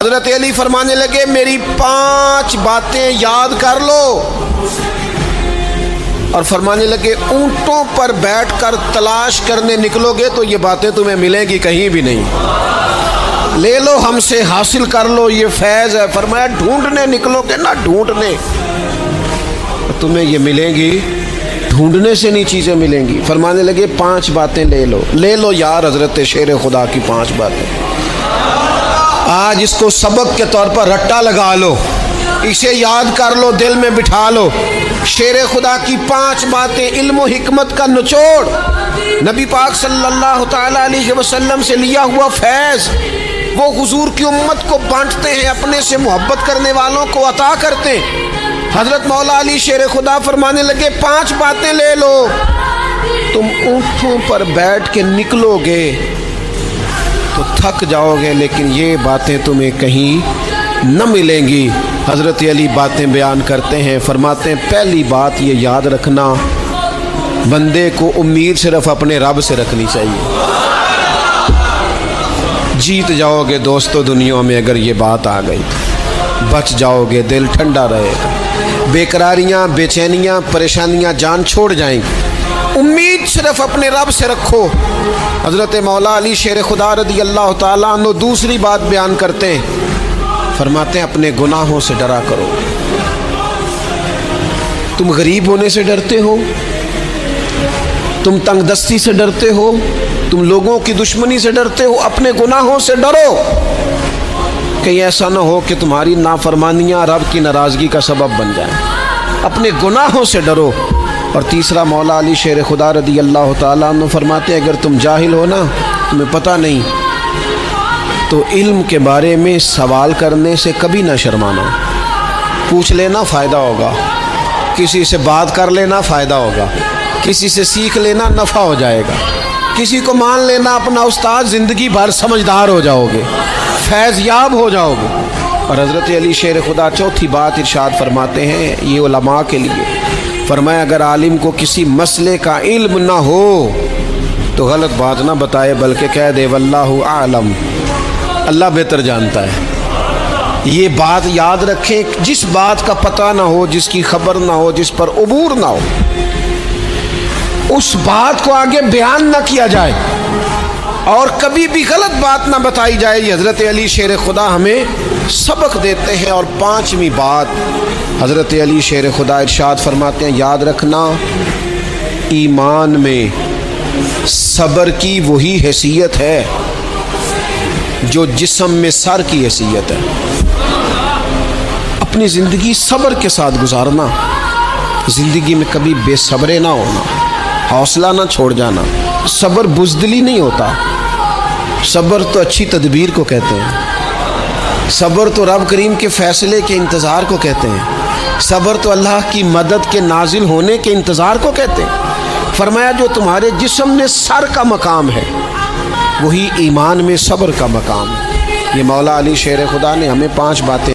حضرت علی فرمانے لگے میری 5 باتیں یاد کر لو، اور فرمانے لگے اونٹوں پر بیٹھ کر تلاش کرنے نکلو گے تو یہ باتیں تمہیں ملیں گی کہیں بھی نہیں، لے لو ہم سے حاصل کر لو، یہ فیض ہے۔ فرمایا ڈھونڈنے نکلو گے نا، ڈھونڈنے تمہیں یہ ملیں گی، ڈھونڈنے سے نہیں چیزیں ملیں گی۔ فرمانے لگے 5 باتیں لے لو یار حضرت شیر خدا کی 5 باتیں، آج اس کو سبق کے طور پر رٹا لگا لو، اسے یاد کر لو، دل میں بٹھا لو۔ شیر خدا کی 5 باتیں، علم و حکمت کا نچوڑ، نبی پاک صلی اللہ تعالی علیہ وسلم سے لیا ہوا فیض، وہ حضور کی امت کو بانٹتے ہیں، اپنے سے محبت کرنے والوں کو عطا کرتے ہیں۔ حضرت مولا علی شیر خدا فرمانے لگے 5 باتیں لے لو، تم اونٹوں پر بیٹھ کے نکلو گے تو تھک جاؤ گے، لیکن یہ باتیں تمہیں کہیں نہ ملیں گی۔ حضرت علی باتیں بیان کرتے ہیں، فرماتے ہیں پہلی بات یہ یاد رکھنا، بندے کو امید صرف اپنے رب سے رکھنی چاہیے۔ جیت جاؤ گے دوستو دنیا میں اگر یہ بات آ گئی، بچ جاؤ گے، دل ٹھنڈا رہے گا، بے قراریاں، بے چینیاں، پریشانیاں جان چھوڑ جائیں گی۔ امید صرف اپنے رب سے رکھو۔ حضرت مولا علی شیر خدا رضی اللہ تعالیٰ عنہ دوسری بات بیان کرتے ہیں، فرماتے ہیں اپنے گناہوں سے ڈرا کرو۔ تم غریب ہونے سے ڈرتے ہو، تم تنگ دستی سے ڈرتے ہو، تم لوگوں کی دشمنی سے ڈرتے ہو، اپنے گناہوں سے ڈرو، کہیں ایسا نہ ہو کہ تمہاری نافرمانیاں رب کی ناراضگی کا سبب بن جائیں۔ اپنے گناہوں سے ڈرو۔ اور تیسرا مولا علی شیر خدا رضی اللہ تعالیٰ عنہ فرماتے ہیں اگر تم جاہل ہو نا، تمہیں پتہ نہیں، تو علم کے بارے میں سوال کرنے سے کبھی نہ شرمانا، پوچھ لینا فائدہ ہوگا، کسی سے بات کر لینا فائدہ ہوگا، کسی سے سیکھ لینا نفع ہو جائے گا، کسی کو مان لینا اپنا استاد، زندگی بھر سمجھدار ہو جاؤ گے، فیض یاب ہو جاؤ گے۔ اور حضرت علی شیر خدا چوتھی بات ارشاد فرماتے ہیں یہ علماء کے لیے، فرمایا اگر عالم کو کسی مسئلے کا علم نہ ہو تو غلط بات نہ بتائے، بلکہ کہہ دے واللہ اعلم، اللہ بہتر جانتا ہے۔ یہ بات یاد رکھیں، جس بات کا پتہ نہ ہو، جس کی خبر نہ ہو، جس پر عبور نہ ہو، اس بات کو آگے بیان نہ کیا جائے اور کبھی بھی غلط بات نہ بتائی جائے۔ یہ حضرت علی شیر خدا ہمیں سبق دیتے ہیں۔ اور 5ویں بات حضرت علی شیر خدا ارشاد فرماتے ہیں یاد رکھنا، ایمان میں صبر کی وہی حیثیت ہے جو جسم میں سر کی حیثیت ہے۔ اپنی زندگی صبر کے ساتھ گزارنا، زندگی میں کبھی بے صبرے نہ ہونا، حوصلہ نہ چھوڑ جانا۔ صبر بزدلی نہیں ہوتا، صبر تو اچھی تدبیر کو کہتے ہیں، صبر تو رب کریم کے فیصلے کے انتظار کو کہتے ہیں، صبر تو اللہ کی مدد کے نازل ہونے کے انتظار کو کہتے ہیں۔ فرمایا جو تمہارے جسم میں سر کا مقام ہے وہی ایمان میں صبر کا مقام ہے۔ یہ مولا علی شیر خدا نے ہمیں 5 باتیں